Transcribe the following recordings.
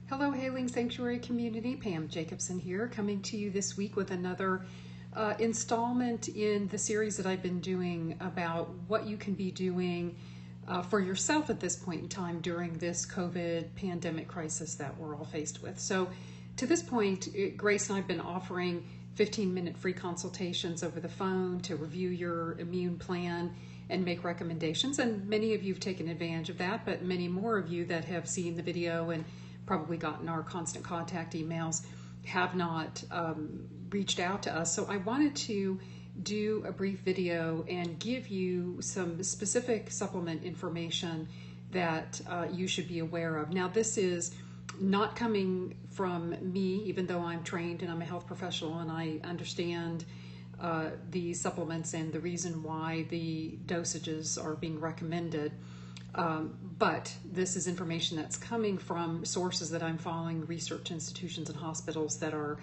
Hello, Hailing Sanctuary community. Pam Jacobson here, coming to you this week with another installment in the series that I've been doing about what you can be doing for yourself at this point in time during this COVID pandemic crisis that we're all faced with. So to this point, Grace and I have been offering 15-minute free consultations over the phone to review your immune plan and make recommendations. And many of you have taken advantage of that, but many more of you that have seen the video and probably gotten our constant contact emails have not reached out to us. So I wanted to do a brief video and give you some specific supplement information that you should be aware of. Now, this is not coming from me, even though I'm trained and I'm a health professional and I understand the supplements and the reason why the dosages are being recommended. But this is information that's coming from sources that I'm following, research institutions and hospitals that are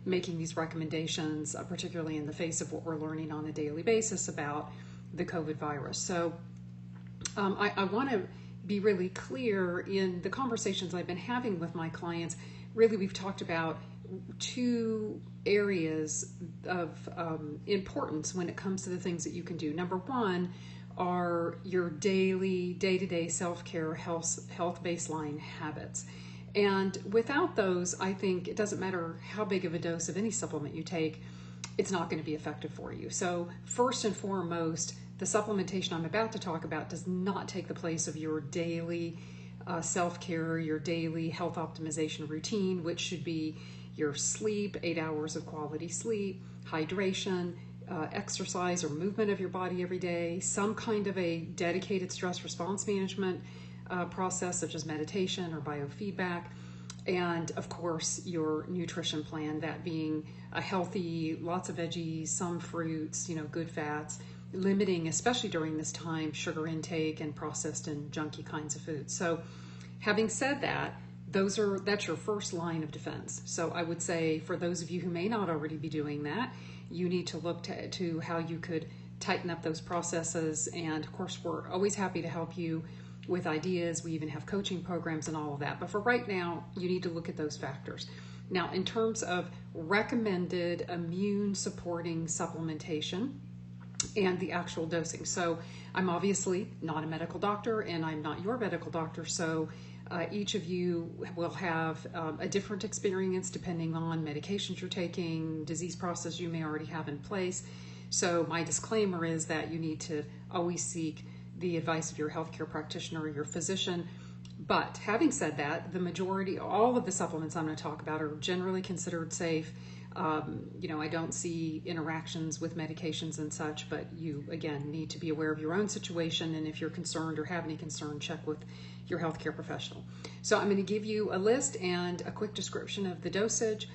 making these recommendations, particularly in the face of what we're learning on a daily basis about the COVID virus. So I want to be really clear in the conversations I've been having with my clients. Really, we've talked about two areas of importance when it comes to the things that you can do. Number one are your daily, day-to-day self-care health baseline habits. And without those, I think it doesn't matter how big of a dose of any supplement you take, it's not going to be effective for you. So first and foremost, the supplementation I'm about to talk about does not take the place of your daily self-care, your daily health optimization routine, which should be your sleep, 8 hours of quality sleep, hydration, exercise or movement of your body every day, some kind of a dedicated stress response management process such as meditation or biofeedback, and of course your nutrition plan, that being a healthy, lots of veggies, some fruits, good fats, limiting, especially during this time, sugar intake and processed and junky kinds of foods. So having said that, that's your first line of defense. So I would say for those of you who may not already be doing that, you need to look to how you could tighten up those processes. And of course, we're always happy to help you with ideas. We even have coaching programs and all of that. But for right now, you need to look at those factors. Now, in terms of recommended immune supporting supplementation and the actual dosing. So I'm obviously not a medical doctor and I'm not your medical doctor. So each of you will have a different experience depending on medications you're taking, disease process you may already have in place. So my disclaimer is that you need to always seek the advice of your healthcare practitioner or your physician. But having said that, the majority, all of the supplements I'm going to talk about are generally considered safe. I don't see interactions with medications and such, but you, again, need to be aware of your own situation. And if you're concerned or have any concern, check with your healthcare professional. So I'm going to give you a list and a quick description of the dosage.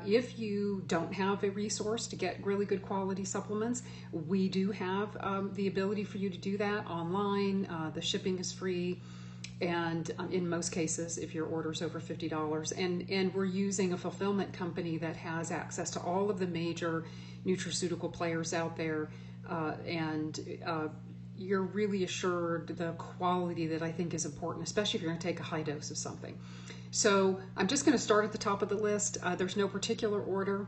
If you don't have a resource to get really good quality supplements, we do have the ability for you to do that online. The shipping is free. And in most cases, if your order's over $50, and we're using a fulfillment company that has access to all of the major nutraceutical players out there, you're really assured the quality that I think is important, especially if you're going to take a high dose of something. So I'm just going to start at the top of the list. There's no particular order.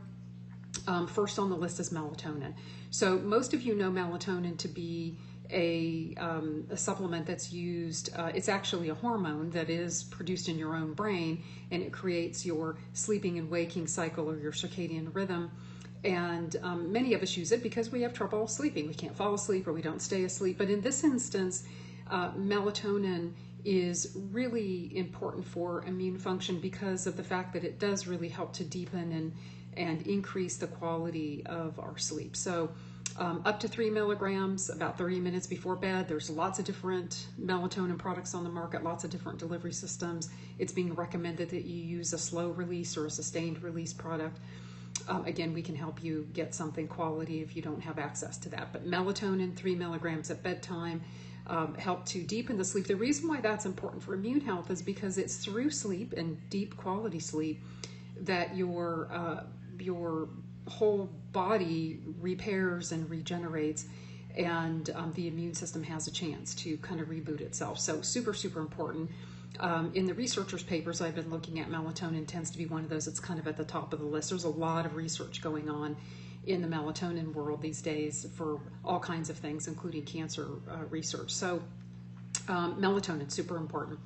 First on the list is melatonin. So most of you know melatonin to be a supplement that's used. It's actually a hormone that is produced in your own brain, and it creates your sleeping and waking cycle or your circadian rhythm. And many of us use it because we have trouble sleeping. We can't fall asleep or we don't stay asleep. But in this instance, melatonin is really important for immune function because of the fact that it does really help to deepen and increase the quality of our sleep. So up to 3 milligrams, about 30 minutes before bed. There's lots of different melatonin products on the market, lots of different delivery systems. It's being recommended that you use a slow release or a sustained release product. Again, we can help you get something quality if you don't have access to that. But melatonin, 3 milligrams at bedtime, help to deepen the sleep. The reason why that's important for immune health is because it's through sleep and deep quality sleep that your whole body repairs and regenerates, and the immune system has a chance to kind of reboot itself. So super, super important. In the researchers' papers I've been looking at, melatonin tends to be one of those that's kind of at the top of the list. There's a lot of research going on in the melatonin world these days for all kinds of things, including cancer research. So melatonin, super important.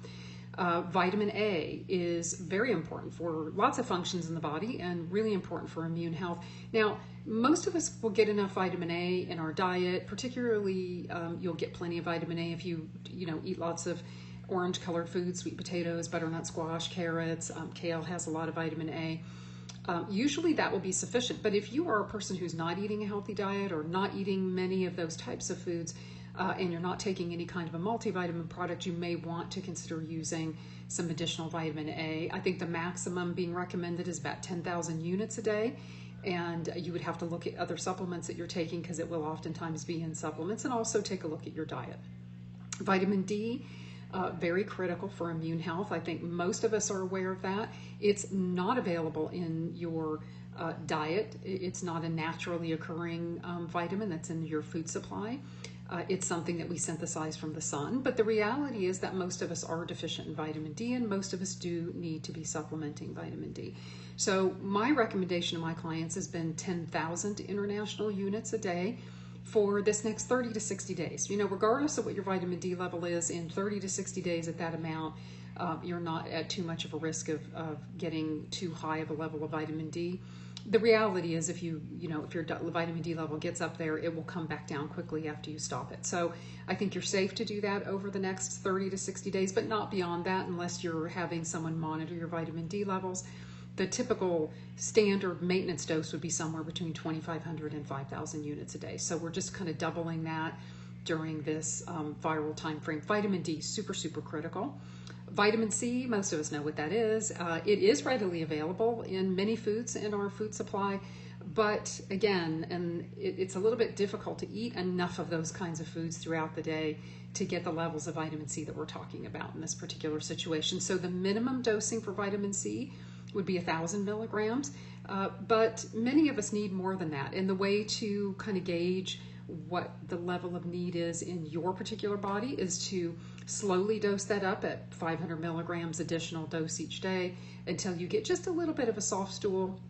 Vitamin A is very important for lots of functions in the body and really important for immune health. Now, most of us will get enough vitamin A in our diet. Particularly, you'll get plenty of vitamin A if you eat lots of orange-colored foods, sweet potatoes, butternut squash, carrots. Kale has a lot of vitamin A. Usually that will be sufficient. But if you are a person who's not eating a healthy diet or not eating many of those types of foods, and you're not taking any kind of a multivitamin product, you may want to consider using some additional vitamin A. I think the maximum being recommended is about 10,000 units a day, and you would have to look at other supplements that you're taking because it will oftentimes be in supplements, and also take a look at your diet. Vitamin D, very critical for immune health. I think most of us are aware of that. It's not available in your diet. It's not a naturally occurring vitamin that's in your food supply. It's something that we synthesize from the sun, but the reality is that most of us are deficient in vitamin D, and most of us do need to be supplementing vitamin D. So my recommendation to my clients has been 10,000 international units a day for this next 30 to 60 days. Regardless of what your vitamin D level is, in 30 to 60 days at that amount, you're not at too much of a risk of getting too high of a level of vitamin D. The reality is if your vitamin D level gets up there, it will come back down quickly after you stop it. So I think you're safe to do that over the next 30 to 60 days, but not beyond that unless you're having someone monitor your vitamin D levels. The typical standard maintenance dose would be somewhere between 2,500 and 5,000 units a day. So we're just kind of doubling that during this viral time frame. Vitamin D, super, super critical. Vitamin C, most of us know what that is. It is readily available in many foods in our food supply, but again, it's a little bit difficult to eat enough of those kinds of foods throughout the day to get the levels of vitamin C that we're talking about in this particular situation. So the minimum dosing for vitamin C would be 1,000 milligrams, but many of us need more than that. And the way to kind of gauge what the level of need is in your particular body is to slowly dose that up at 500 milligrams additional dose each day until you get just a little bit of a soft stool,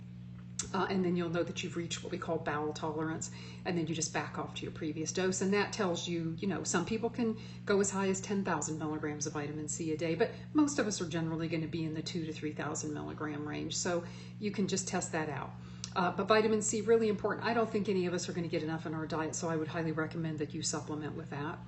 and then you'll know that you've reached what we call bowel tolerance, and then you just back off to your previous dose. And that tells you, some people can go as high as 10,000 milligrams of vitamin C a day, but most of us are generally going to be in the 2,000 to 3,000 milligram range, so you can just test that out. But vitamin C, really important. I don't think any of us are going to get enough in our diet, so I would highly recommend that you supplement with that.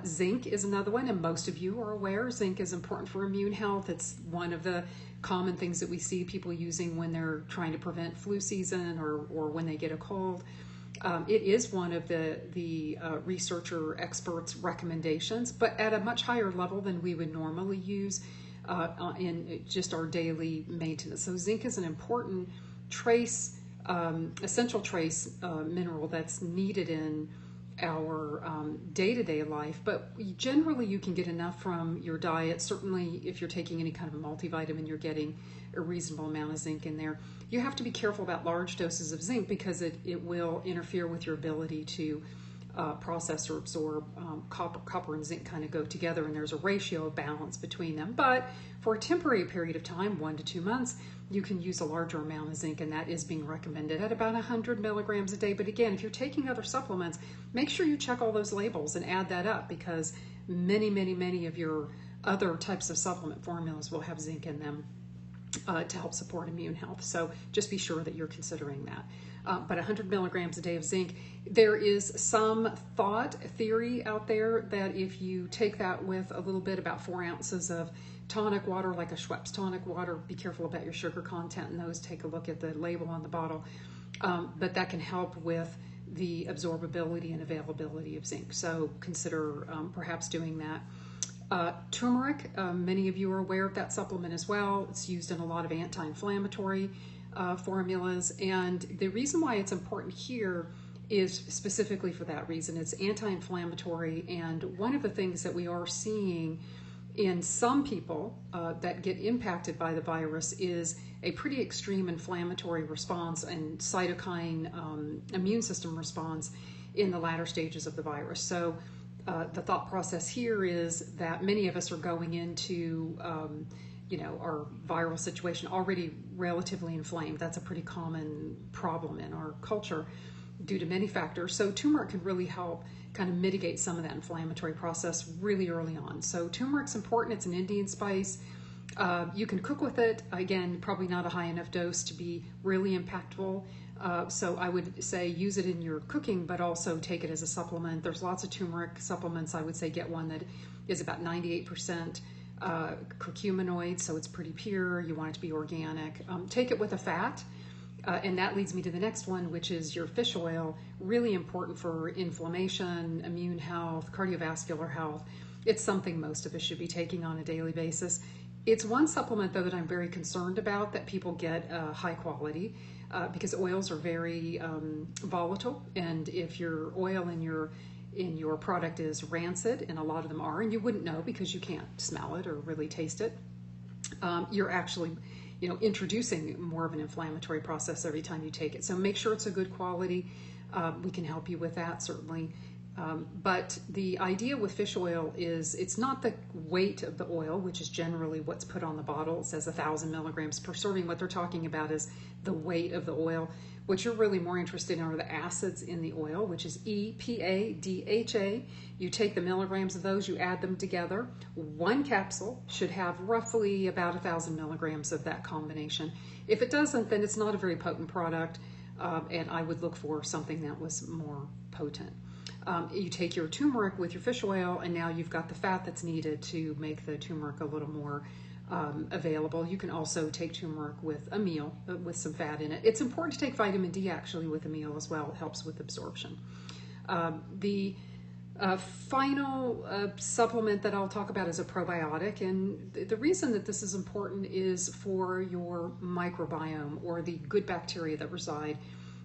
Zinc is another one, and most of you are aware zinc is important for immune health. It's one of the common things that we see people using when they're trying to prevent flu season or when they get a cold. It is one of the researcher experts' recommendations, but at a much higher level than we would normally use in just our daily maintenance. So zinc is an important essential trace mineral that's needed in our day-to-day life, but generally you can get enough from your diet. Certainly if you're taking any kind of a multivitamin, you're getting a reasonable amount of zinc in there. You have to be careful about large doses of zinc because it will interfere with your ability to process or absorb. Copper and zinc kind of go together, and there's a ratio of balance between them. But for a temporary period of time, 1 to 2 months, you can use a larger amount of zinc, and that is being recommended at about 100 milligrams a day. But again, if you're taking other supplements, make sure you check all those labels and add that up, because many of your other types of supplement formulas will have zinc in them to help support immune health. So just be sure that you're considering that. But 100 milligrams a day of zinc, there is some theory out there that if you take that with a little bit, about 4 ounces of tonic water, like a Schweppes tonic water, be careful about your sugar content in those, take a look at the label on the bottle, but that can help with the absorbability and availability of zinc. So consider perhaps doing that. Turmeric, many of you are aware of that supplement as well. It's used in a lot of anti-inflammatory formulas, and the reason why it's important here is specifically for that reason. It's anti-inflammatory, and one of the things that we are seeing in some people that get impacted by the virus is a pretty extreme inflammatory response and cytokine immune system response in the latter stages of the virus. So the thought process here is that many of us are going into our viral situation already relatively inflamed. That's a pretty common problem in our culture due to many factors. So turmeric can really help kind of mitigate some of that inflammatory process really early on. So turmeric's important. It's an Indian spice. You can cook with it. Again, probably not a high enough dose to be really impactful. So I would say use it in your cooking, but also take it as a supplement. There's lots of turmeric supplements. I would say get one that is about 98% curcuminoid, so it's pretty pure. You want it to be organic. Take it with a fat. And that leads me to the next one, which is your fish oil. Really important for inflammation, immune health, cardiovascular health. It's something most of us should be taking on a daily basis. It's one supplement, though, that I'm very concerned about that people get high quality because oils are very volatile. And if your oil in your product is rancid, and a lot of them are, and you wouldn't know because you can't smell it or really taste it, you're actually introducing more of an inflammatory process every time you take it. So make sure it's a good quality. We can help you with that, certainly. But the idea with fish oil is it's not the weight of the oil, which is generally what's put on the bottle. It says 1,000 milligrams per serving. What they're talking about is the weight of the oil. What you're really more interested in are the acids in the oil, which is EPA, DHA. You take the milligrams of those, you add them together. One capsule should have roughly about 1,000 milligrams of that combination. If it doesn't, then it's not a very potent product, and I would look for something that was more potent. You take your turmeric with your fish oil, and now you've got the fat that's needed to make the turmeric a little more available. You can also take turmeric with a meal with some fat in it. It's important to take vitamin D actually with a meal as well. It helps with absorption. The final supplement that I'll talk about is a probiotic, and the reason that this is important is for your microbiome, or the good bacteria that reside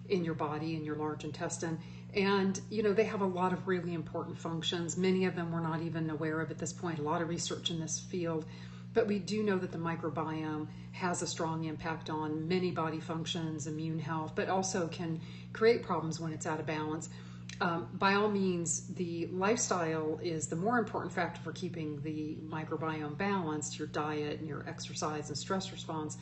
in your body, in your large intestine. And they have a lot of really important functions. Many of them we're not even aware of at this point. A lot of research in this field. But we do know that the microbiome has a strong impact on many body functions, immune health, but also can create problems when it's out of balance. By all means, the lifestyle is the more important factor for keeping the microbiome balanced, your diet and your exercise and stress response.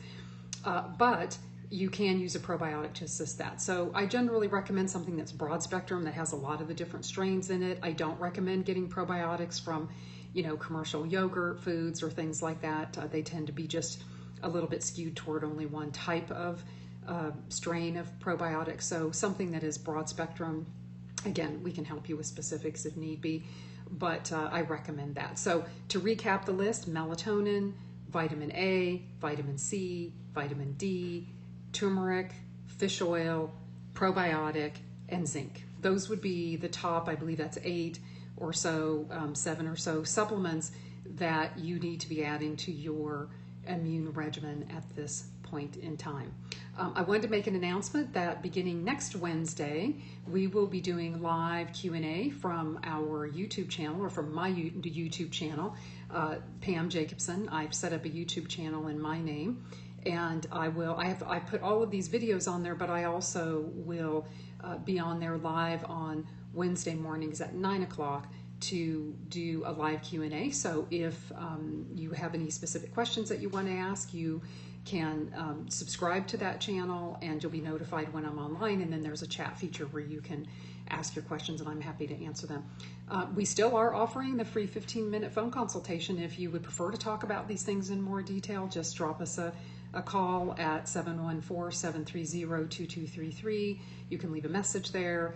But you can use a probiotic to assist that. So I generally recommend something that's broad spectrum, that has a lot of the different strains in it. I don't recommend getting probiotics from commercial yogurt foods or things like that. They tend to be just a little bit skewed toward only one type of strain of probiotics. So something that is broad spectrum, again, we can help you with specifics if need be, but I recommend that. So to recap the list: melatonin, vitamin A, vitamin C, vitamin D, turmeric, fish oil, probiotic, and zinc. Those would be the top, I believe that's 8 or so, 7 or so supplements that you need to be adding to your immune regimen at this point in time. I wanted to make an announcement that beginning next Wednesday, we will be doing live Q&A from our YouTube channel, or from my YouTube channel, Pam Jacobson. I've set up a YouTube channel in my name, and I put all of these videos on there, but I also will be on there live on Wednesday mornings at 9 o'clock to do a live Q&A. So if you have any specific questions that you want to ask, you can subscribe to that channel and you'll be notified when I'm online, and then there's a chat feature where you can ask your questions and I'm happy to answer them. We still are offering the free 15-minute phone consultation. If you would prefer to talk about these things in more detail, just drop us a call at 714-730-2233. You can leave a message there.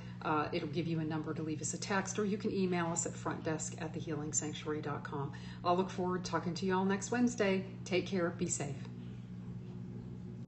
It'll give you a number to leave us a text, or you can email us at frontdesk@thehealingsanctuary.com. I'll look forward to talking to you all next Wednesday. Take care. Be safe.